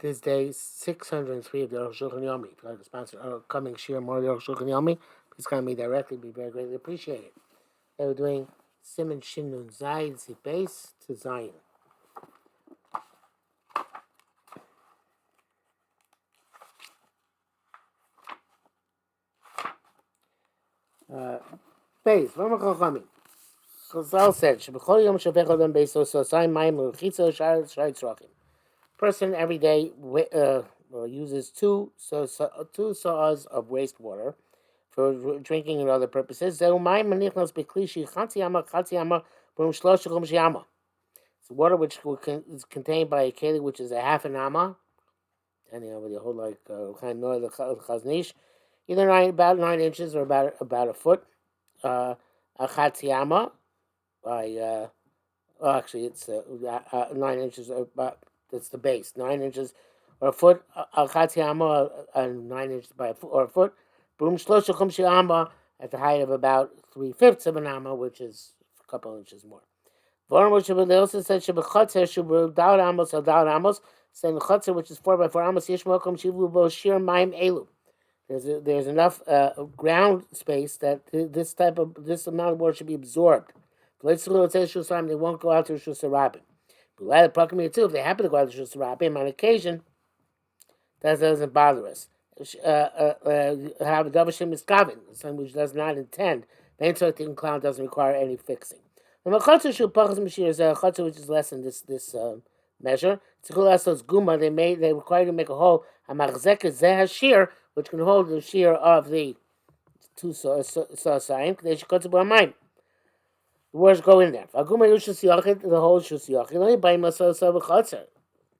This day 603 of the Arukh HaShulchan Yomi. If you'd like to sponsor our coming shir more of the Arukh HaShulchan Yomi, please contact me directly. It'd be very greatly appreciated. They were doing Simon Shin Nun Zayin Zibase to Zion. Base, Rama Chachami. Chazal said, "Shebechol yom shavech adam beiso sosai mayim l'chitza shar tzrachim." Person every day uses two saws of wastewater for drinking and other purposes. Zeu mayim manichnos beklishi chatzi ama b'rum shlosh chumshi ama. It's water which is contained by a keli which is a half an amma, and whether you hold like kind of the chaznish, either about 9 inches or about a foot. A chatziyama by actually it's 9 inches. That's the base, 9 inches or a foot. A chatziyama 9 inches by or a foot. Brum shlosha chumshi amma at the height of about 3/5 of an amma, which is a couple inches more. Vorm which they also said shebechatzer shubru dal amos al dal amos. Saying the chatzer which is 4x4 amos yesh mokum shivlu bo shir maim elu. There's enough ground space that this amount of water should be absorbed. They won't go out to Rishus Harabim. But too, if they happen to go out to Rishus Harabim on occasion, that doesn't bother us. Have a davashim miskavin, something which does not intend. The interacting clown doesn't require any fixing. The machatzer is a chatzer which is less than this measure. They require to make a hole. Which can hold the shear of the two sa'im. They should cut the mine. The words go in there. The whole shusiyachid.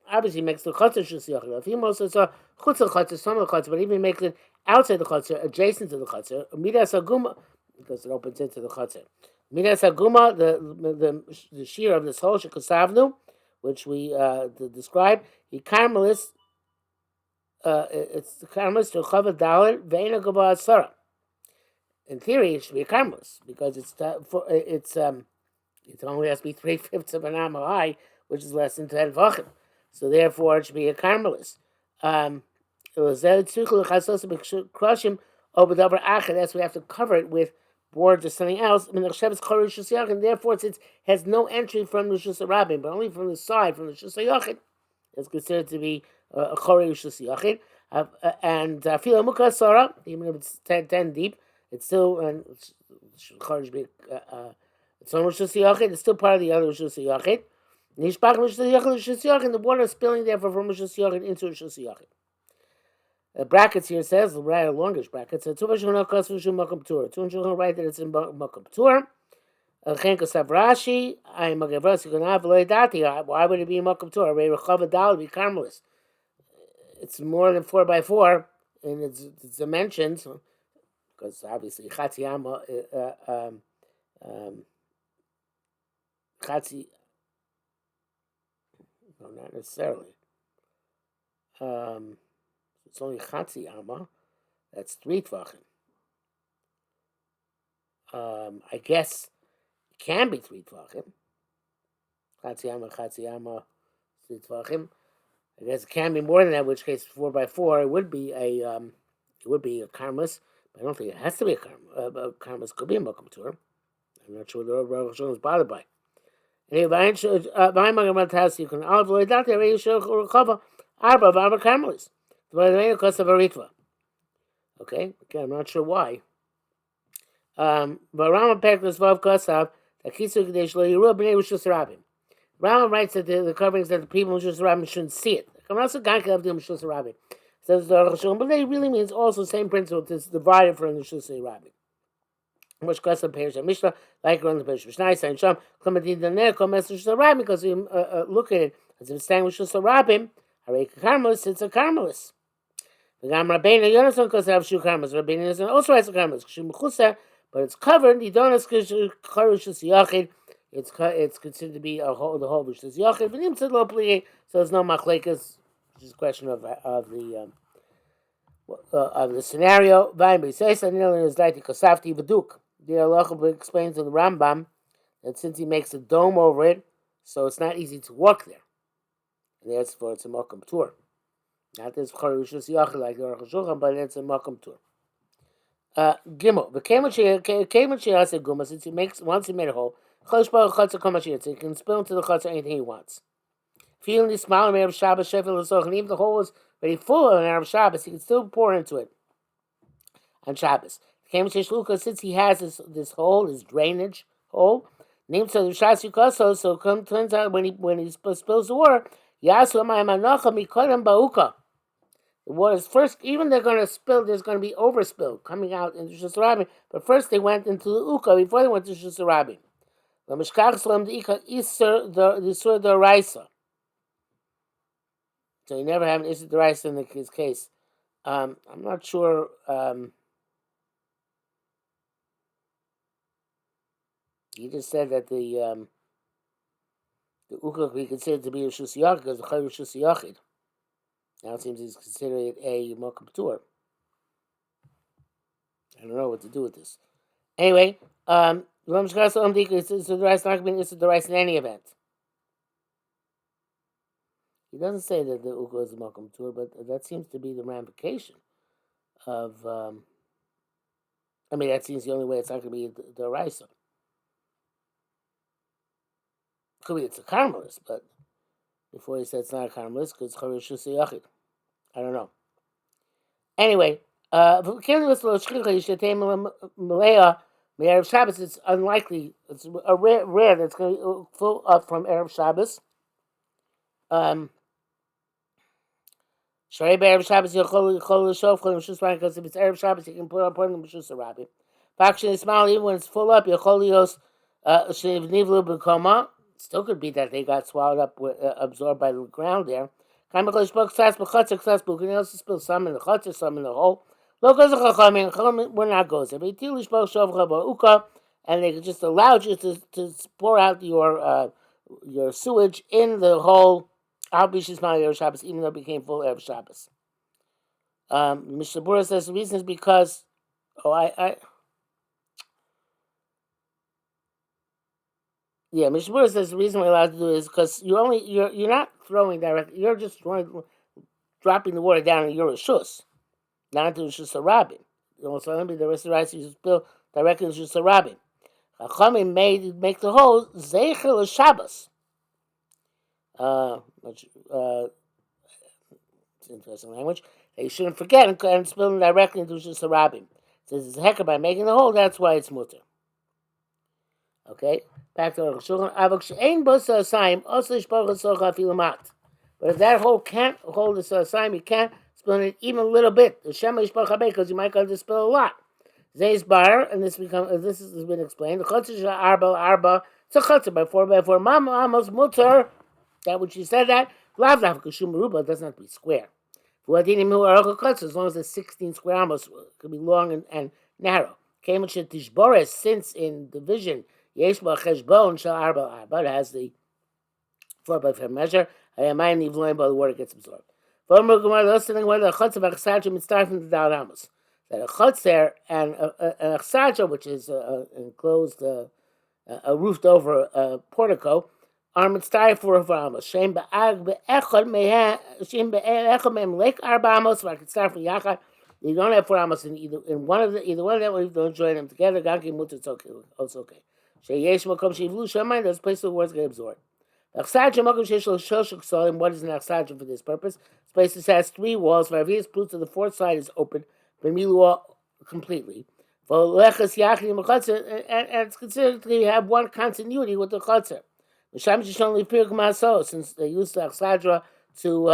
Obviously, makes the chatzar shusiyachid. If he also saw chutzah chatzar, some of the chatzar, but even makes it outside the chatzar, adjacent to the chatzar. Midas aguma, because it opens into the chatzar. Midas aguma, the shear of this whole shekasavnu, which we described. He carmelis. It's the karmas to chava dalet ve'ena gaba asara. In theory, it should be a karmas because it only has to be 3/5 of an amma high, which is less than 10 vachim. So therefore, it should be a karmelis. That's we have to cover it with boards or something else. And therefore, it has no entry from the Rishus Harabim, but only from the side, from the Rishus Hayachid. It's considered to be a chori Rishus Yachid, and fila mukha sara, even if it's 10 deep, it's still chori be it's on Rishus Yachid. It's still part of the other Rishus Yachid. Nishbach Rishus Yachid, the water is spilling therefore from Rishus Yachid into Rishus Yachid. Brackets here says the right longish brackets. So two shulchan write that it's in makom tur. Rashi, why would it be makom tur? Be karmelis. It's more than 4x4 in its dimensions, because obviously chatziyama, no, not necessarily. It's only chatziyama. That's 3 tvachim. I guess it can be 3 tvachim. Chatziyama, 3 tvachim. I guess it can be more than that, in which case 4x4 it would be a karmas, but I don't think it has to be a karmas. A karmas could be a makom tur. I'm not sure the Arukh HaShulchan is bothered by. Anyway, you can avoid that. There you show recover arba karmelis. The cost of a ritva. Okay, I'm not sure why. But Rama Peklas Vav Kosav Takisu Kadesh Lo Yeru Bnei Rishus Harabim. Rama writes that the coverings that the people in Rishus Harabim shouldn't see it. Says the Arukh HaShulchan, but it really means also the same principle. It's divided from the Rishus Harabim. Which Kosav Perish Mishnah, like around the Perish Mishnah, Sayin Sham, Klamadin Daner, Komes Rishus Harabim, because we look at it as if it's staying with Rishus Harabim, Harei Karmelis, it's a Karmelis. The Gam Rabbeinu Yonason Kosav Shu Karmelis. Rabbeinu Yonason also writes a Karmelis. Kshim Mechusa, but it's covered. You don't ask Rishus Yachid. It's considered to be the whole Rishus Yachid. V'nim Tzad Lo Pli, so there's no machlekas. It's just a question of the scenario. Vayim B'Yiseis Anil is Daiti Kosafti V'Duk. The Halacha explains in the Rambam that since he makes a dome over it, so it's not easy to walk there. And therefore it's a makom tur. Not this Charushas Yachid like the Arukh HaShulchan, but it's a Makam Tur. Gimel. The Kemat said Guma, since he makes, once he made a hole, Chosh Baruch Chatzah Kamashir, so he can spill into the Chatzah anything he wants. Feeling the smile of Erev Shabbos, Shefel L'Soch, and even the hole was very full of an Erev Shabbos, he can still pour into it on Shabbos. Kemat Sheshluka, since he has this hole, this drainage hole, named so the Shas Yukaso, so turns out when he spills the water, Yasu Amayim Anocha Mikodem Ba'uka. The water is first, even they're going to spill, there's going to be overspill coming out into Shusarabim, but first they went into the Uka before they went to Shusarabim. The Mishkach Salam the Ika Isser the Sur the Raisa. So you never have an Isser the Raisa in his case. I'm not sure. He just said that the Uka could be considered to be a Shus Yachid because the Chayr is Shus Yachid. Now it seems he's considering it a Mokum Tur. I don't know what to do with this. Anyway, the rice not being the rice in any event. He doesn't say that the Uka is a Mokum Tur, but that seems to be the ramification of. That seems the only way it's not going to be the rice. Could be it's a caramelist, but before he said it's not a caramelist because it's Charush Yachid. I don't know. Anyway, it's unlikely. It's a rare that's going to fill up from Erev Shabbos. Sharei Erev Shabbos Yochol L'Shof because if it's Erev Shabbos you can put up on the B'Shus Rabbi. Faction Ismail, even when it's full up, Yochol Lios Nivlu B'Koma. Still could be that they got swallowed up, absorbed by the ground there. Can also spill some in the chutzah, some in the hole. We're not goes. And they just allowed you to pour out your sewage in the hole. Even though it became full Erev Shabbos. Mishnah Berurah says the reason is because Mishnah Berurah says the reason we're allowed to do it is because you're not throwing directly. You're just dropping the water down in your reshus, not into Reshus Harabim. So let me the rest of the rice you spill directly into Reshus Harabim. Chachamim make the hole zeicher Shabbos. It's interesting language. That you shouldn't forget and spill them directly into Reshus Harabim. Says it's a hecker by making the hole. That's why it's mutter. Okay, back to Arukh HaShulchan. But if that hole can't hold the Salasayim, you can't spill it even a little bit. The Shema because you might go to spill a lot. Zay's bar, and this has been explained. The Chatzah Arba, it's a Chatzah by 4x4. Mama Amos Mutter, that which you said that, Lav Kashum Ruba doesn't have to be square. As long as it's 16 square amos, could be long and narrow. Since in division, Yesh ba cheshbon shel arba, but it has the 4x4 measure. The water gets absorbed. That a chutzer and an achsadra, which is enclosed, a roofed over portico, are mitzvah for amos. Shem be'ag be'echad mehem lek arba amos. I can start for yachad. You don't have 4 amos in either one of them. You don't join them together. Ganki mutter, it's okay. Also okay. Sheyesh makom sheyivlu shemayim. There's a place where the words get absorbed. Achsadra makom sheish lo shoshuk solim. What is an achsadra for this purpose? This place has 3 walls. V'avias plus to the 4th side is open. V'milua completely. V'lechas yachid mechatzer, and it's considered to have one continuity with the chatzer. Misham shishon lifirk maso, since they used the achsadra to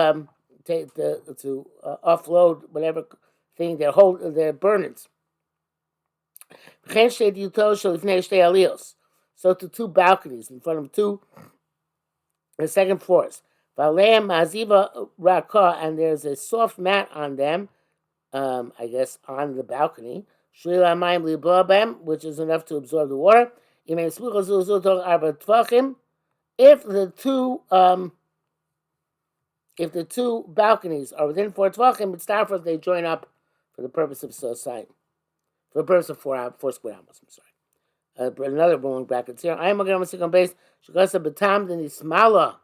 offload whatever thing their burnings. So to 2 balconies in front of 2 the second floors. And there's a soft mat on them, I guess on the balcony, which is enough to absorb the water. If the 2 balconies are within 4 tvachim, it's time for they join up for the purpose of society. For the purpose of 4 square amos, I'm sorry. Another rolling brackets here. I am going to on base. Shugasa betam then ismala.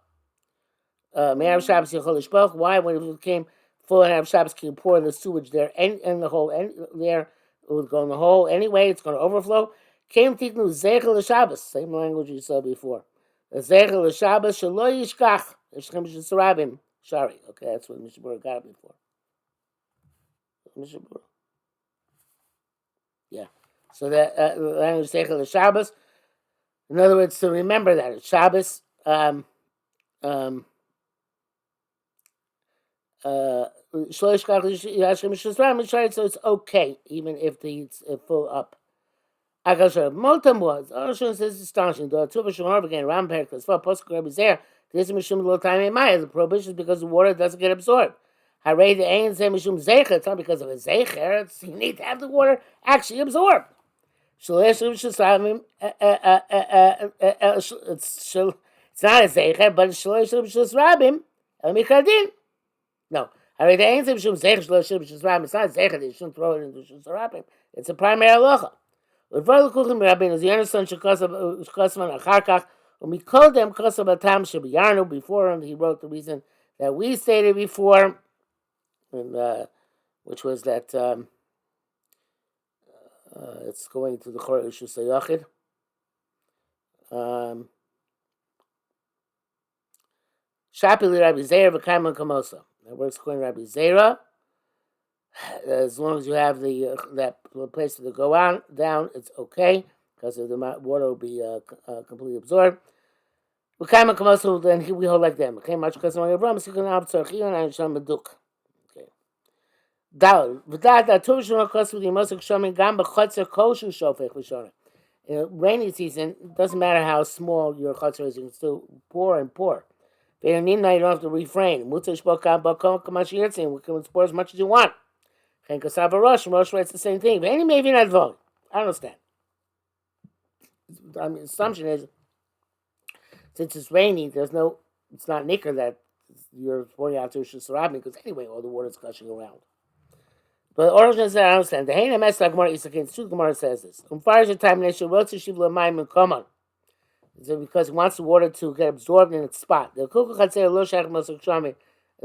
Me'arav Shabbos yichol lishpoch. Why? When it became full and have Shabbos, can you pour the sewage there and in the hole and there? It would go in the hole anyway. It's going to overflow. Came tiknu zeichel l'Shabbos. Same language you saw before. Zeichel l'Shabbos shelo yishkach. Yishchem shesarabim. Sorry. Okay, that's what Mishabura got before. Mishabura. Yeah. So that language zeichel l'Shabbos. In other words, to remember that it's Shabbos. So it's okay even if it's full up. Molten was. Arshon says astonishing. The Tuva Shemar began Ram Perk as far Posuk Rabbi Zer. This Mishum Lo Time Maya. The prohibition is because the water doesn't get absorbed. Haray the Ain say Mishum Zeicher. It's not because of a Zeicher. You need to have the water actually absorbed. It's not a Zeicher, but Shalosh Rabim Mikadin. No. Haray the Ain say Mishum Zeicher Shalosh Rabim. It's not Zeicher. They shouldn't throw it into Shus Rabim. It's a primary halacha. With Varlakuchim Rabbeinu, as you understand, Shekosman Acharkach, when we called them Kosabatam Shabiyarnu before him, he wrote the reason that we stated before, and which was that it's going to the Chor Ishu Sayachid. Shapili Rabbi Zera v'Kaiman Kamosa. That works according to Rabbi Zera. As long as you have the that place to go on down, it's okay because the water will be completely absorbed. Then we hold like them. Okay. In rainy season, it doesn't matter how small your chutzner is, you can still pour and pour. You don't have to refrain. We can pour as much as you want. Rosh writes the same thing. But maybe not vote. I understand. I mean, the assumption is, since it's rainy, it's not nicker that you're pouring out to Shusarabim, because anyway, all the water's gushing around. But the origin says, I understand. The Haina Mes like Gemara Isakin, the Gemara says this. So because he wants the water to get absorbed in its spot. There's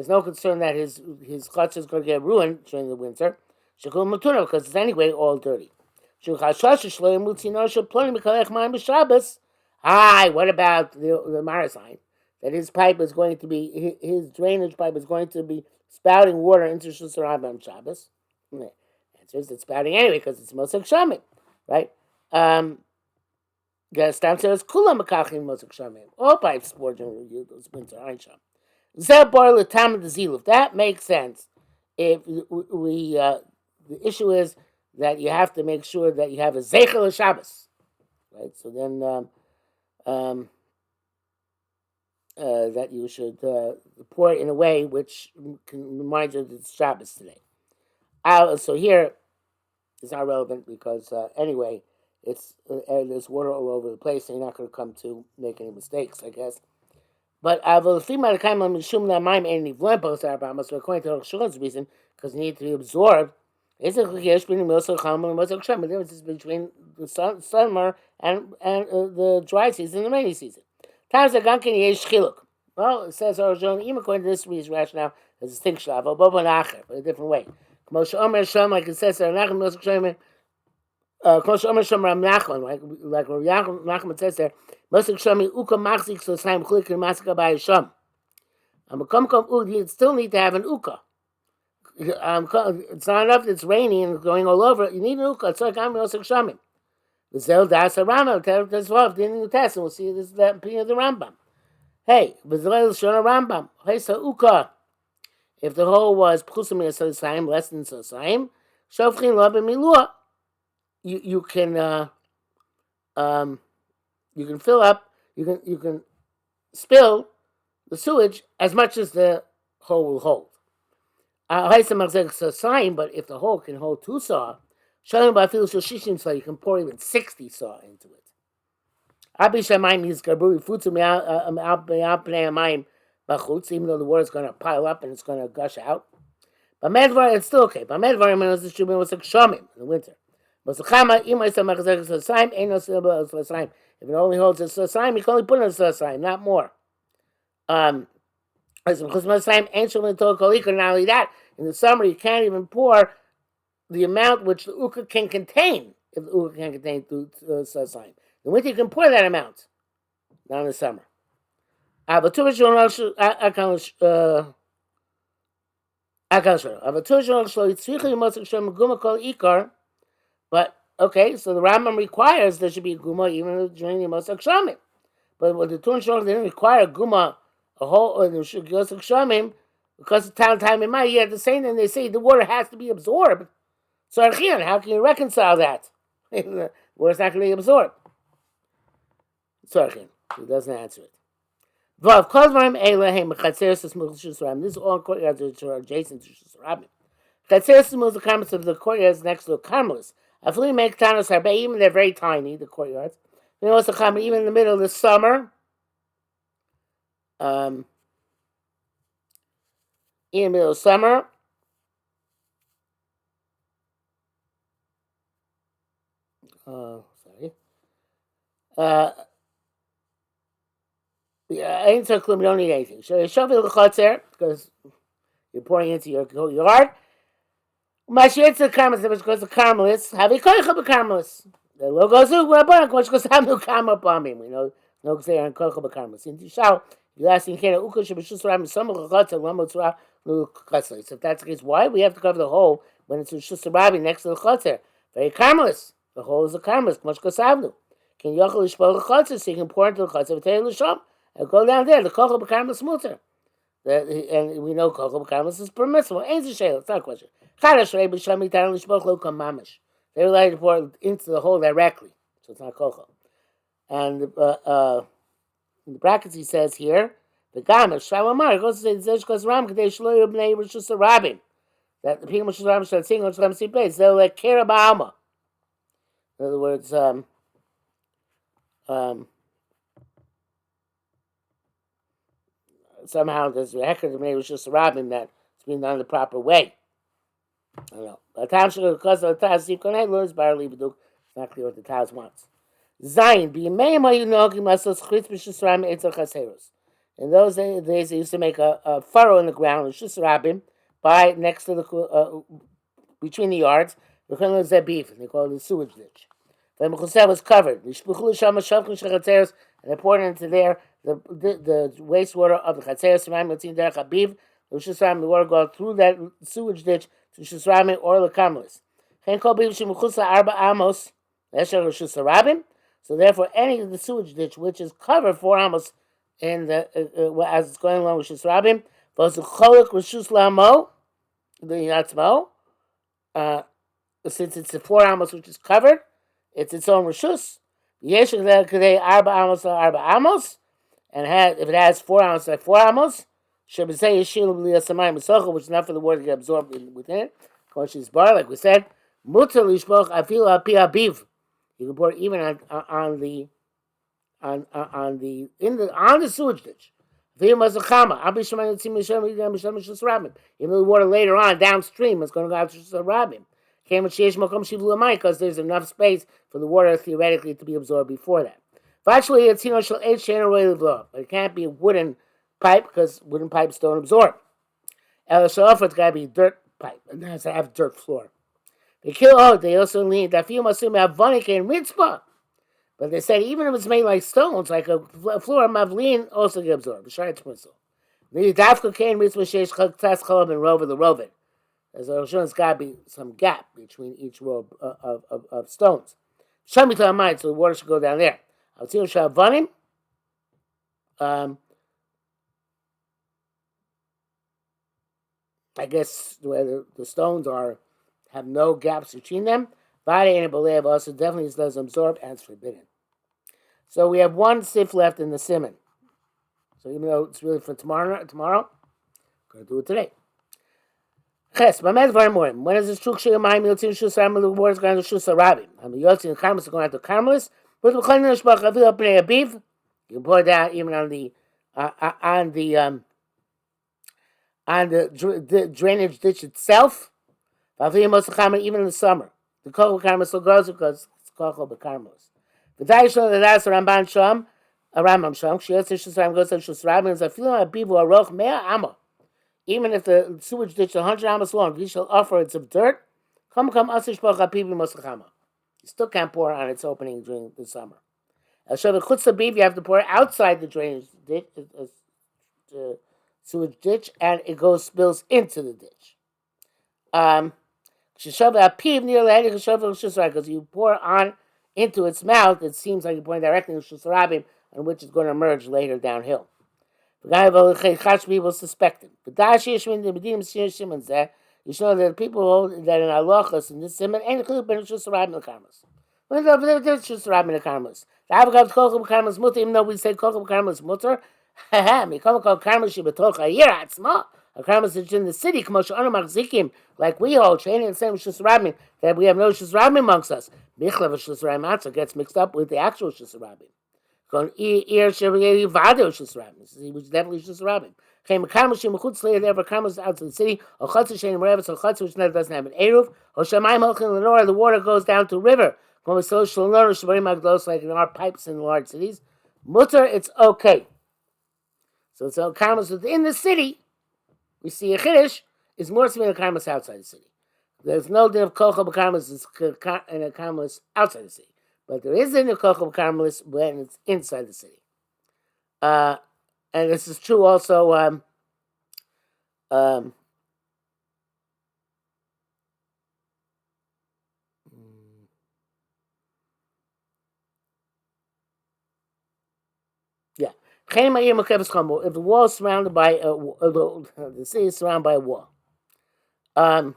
no concern that his chutzner is going to get ruined during the winter. Because it's anyway all dirty. Hi, what about the Marasign? That his pipe is going to be, his drainage pipe is going to be spouting water into Shusarabim on Shabbos. The answer is it's spouting anyway because it's Mosek Shamim, right? Stam says Kula Makachim Mosek Shamim. All pipes pour during the winter, aren't Sham. Zebor Latam the Ziluf. That makes sense. If we the issue is that you have to make sure that you have a Zeichel Shabbos, right? So then that you should pour it in a way which can remind you that it's Shabbos today. So here it's not relevant because anyway, there's water all over the place, and you're not going to come to make any mistakes, I guess. But according to Arukh HaShulchan's reason, because it needs to be absorbed, the difference is between the summer and the dry season and the rainy season. Well, it says even according to this reason rationale, there's a distinction of but a different way. Like it says, like Rav Nachman says there, you still need to have an uka. It's not enough that it's raining and going all over. You need an uka. It's like I'm Mosek Shamim. The Zel Das Rambam, that's what in the test, and we'll see this that opinion of the Rambam. Hey, B'Zrael Shona Rambam, Hesa uka. If the hole was pchusim yasosayim, less than sosayim, shofchin lo b'milua. You can fill up, you can spill the sewage as much as the hole will hold. But if the hole can hold 2 saw, so you can pour even 60 saw into it. Even though the water is going to pile up and it's going to gush out. But Medvar, it's still okay. But Medvar, in the winter. If it only holds a Sosayim, you can only put in a Sosayim, not more. Not only that, In the summer, you can't even pour the amount which the uka can contain. If the uka can contain through sign. In the winter, you can pour that amount. Not in the summer. But okay, so the Rambam requires there should be a guma even during the Mosek Shamim. But with the Tun Shulchan, they didn't require guma a whole Mosek Shamim because of time in mind. Yet the same thing they say the water has to be absorbed. So Archian, how can you reconcile that? The water's not going to be absorbed. So Archian, he doesn't answer it. Vav Kozmarim Elohim Chatzeres Smuchus Rabim. This is all courtyards which are adjacent to Shus Rabim. Chatzeres Smuchus, the commons of the courtyards next to the Carmelis. Afli make Tanos Harbe, even they're very tiny, the courtyards. They also come even in the middle of the summer. In the middle of summer. Ain't so clean, we don't need anything. So you shove it the chotzer because you're pouring into your yard. Mashiyetz the Carmelis, which goes to Carmelis. Have a koicha b'Carmelis. The logo zu wabak, which goes have no karma bombing. We know no say on koicha b'Carmelis. In Tishau, you ask in Kena uka shebishus ram some of the chotzer lamotzra lu chotzer. So if that's the case, why we have to cover the hole when it's shus rabbi next to the chotzer? Very Carmelis. The hole is a Carmelis. Much kosavnu. Can yochel ishpol the chotzer so you can pour into the chotzer v'tei l'sham. And go down there, the kochel b'Carmelis mutter. And we know kochel b'Carmelis is permissible. Ain't a shayla, it's not a question. Chadash rei b'sham mitan l'shpoch lo kam mamish. They're allowed to pour into the hole directly, so it's not kochel. And in the brackets he says here, the gamer shalamar goes to say zesh kos ram kadei shlo yobnei rishus rabim. That the people rishus rabim should sing on shlam sipes. They're like kera ba'alma. In other words, somehow there's a record of maybe it was just a robin that it's being done the proper way. I don't know. By the time she goes because of the Taz, Steve Konay, Lewis Barley Baduk, it's not clear what the Taz wants. Zayin, be may you know, you must chritz b'shusram etzel chaseros. In those days, they used to make a furrow in the ground, shus rabim, by next to the between the yards. They call it beef, and they call it the sewage ditch. The mechuseh was covered. And they poured into there the wastewater of the Chatzeres Raim Latin Derech Abiv, the water goes through that sewage ditch to Shusrami or the Carmelis. So therefore, any of the sewage ditch which is covered 4 amos in the as it's going along with Shusrabim, was the Cholik Rishus Lamo, the Yatzmo, since it's the 4 amos which is covered, it's its own Rishus. Yeshuk Arba Amos, and if it has 4 ounces, like 4 amos, which is not for the water to get absorbed within it. Kosher's bar, like we said, mutar lishpoch afilu api abiv. You can pour it even on the sewage ditch. Even though the water later on downstream is going to go out to Rabim. Because there's enough space for the water theoretically to be absorbed before that. Actually, it's but it can't be a wooden pipe because wooden pipes don't absorb. It's got to be a dirt pipe, and it has to have dirt floor. They also need that few must have vonik and ritzpah. But they said even if it's made like stones, like a floor, mavlin also get absorbed. The dafka can ritzpah sheish chaktas chalab and rover the rovid. There's there's got to be some gap between each row of stones. So the water should go down there. I guess where the stones have no gaps between them. Vade and Belev also definitely does absorb and it's forbidden. So we have one sif left in the simon. So even though it's really for tomorrow, I'm going to do it today. Ches, Mamed Varmorim. When is this true? Sheyamai Miltin Shusar the water is going to Shusar Rabim. I mean, Yotzi and Carmelis are going to Carmelis. But the Chalin Shbach Avil Pnei Abiv. You can pour that even on the drainage ditch itself. Even in the summer. The Kochel Carmelis still grows because it's Kochel B'Carmelis. The Daishon that that's Ramban Sham, a Rambam Sham. She has to Shusar goes to Shusar Rabim. Is a feeling Abiv or Aroch Mea Amma. Even if the sewage ditch is 100 amos long, you shall offer it's of dirt. Come, asish b'chapiv mosachama. You still can't pour on its opening during the summer. So the chutz you have to pour outside the drainage ditch, sewage ditch, and it spills into the ditch. Because you pour on into its mouth, it seems like you're pouring directly into Shusarabim, on which it's going to emerge later downhill. The guy will suspect him. You should know that people hold that in halachas in this simon ain't included ben Shusarabim the karmas. When the Shusarabim the karmas, the Avagav Kochel karmas mutter, even though we say Kochel karmas mutter, Mikol karmas shebetoch ha'ir atzma. A karmas is in the city, like we hold, training the same Shusarabim, that we have no Shusarabim amongst us. Michlav Shusarabim matzah gets mixed up with the actual Shusarabim. Ear Shevayeli Vado Shusarabim. He was definitely Shusarabim. Came a karmas shemachutz later, there were karmas out of the city, or chatzah shein revetz, or chatzah which doesn't have an eruv, or shamayim holchin lenor, the water goes down to the river. Like in our pipes in large cities. Mutter, it's okay. So karmas within the city. We see a chiddush is more severe than karmas outside the city. There's no din of kochel b'karmas in a karmas outside the city, but there is din of kochel b'karmas when it's inside the city. And this is true also. Yeah. If the wall is surrounded by the city is surrounded by a wall. Even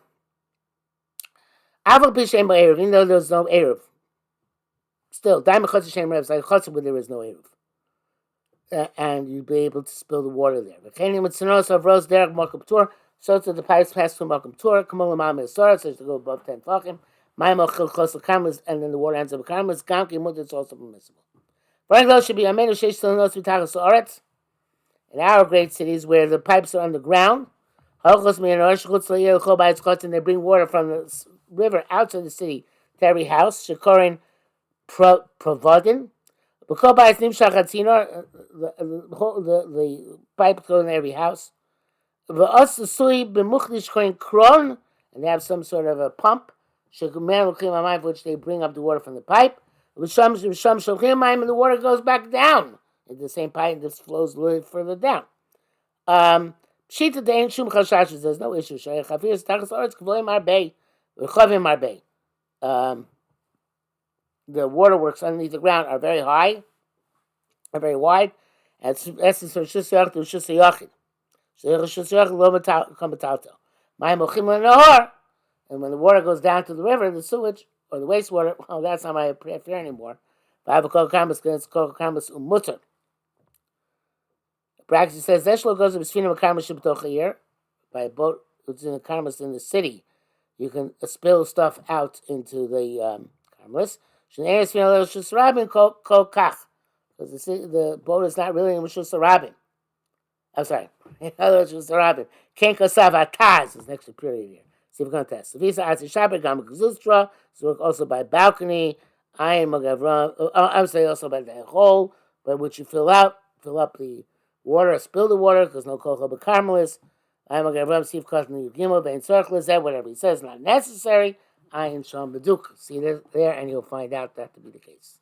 though there's no eruv, still, like chutz where there is no eruv, and you'd be able to spill the water there. So to the pipes pass through Malkum Torah, so to go above 10 tefachim, and then the water ends up with karmas. It's also permissible. Should be in our great cities where the pipes are underground, and they bring water from the river outside the city to every house. Shekorin provodin. The pipe goes in every house. And they have some sort of a pump, which they bring up the water from the pipe. And the water goes back down in the same pipe and just flows a little further down. There's no issue. The waterworks underneath the ground are very high, are very wide, and that's from Shusayach to Shusayachid. And when the water goes down to the river, the sewage or the wastewater, that's not my prayer anymore. It's called karmas umutter. Braxton says Zeshlo goes to Besfina Karmas Shibtochayir by a boat which is in the karmas in the city. You can spill stuff out into the karmas. Because the boat is not really in Rishus Rabin. I'm sorry. Rishus Rabin. Kenkosav Ataz is next to period here. See if we're going to test. Visa Atzi Shabbat Gam Gzustra. So also by balcony. I'm saying also by the hole by which you fill up the water, spill the water, because no kochel b'karmelis. I'm a gavram Steve Cotton Gimel Bein Circle that whatever he says not necessary. I am Sham Beduk. See there, and you'll find out that to be the case.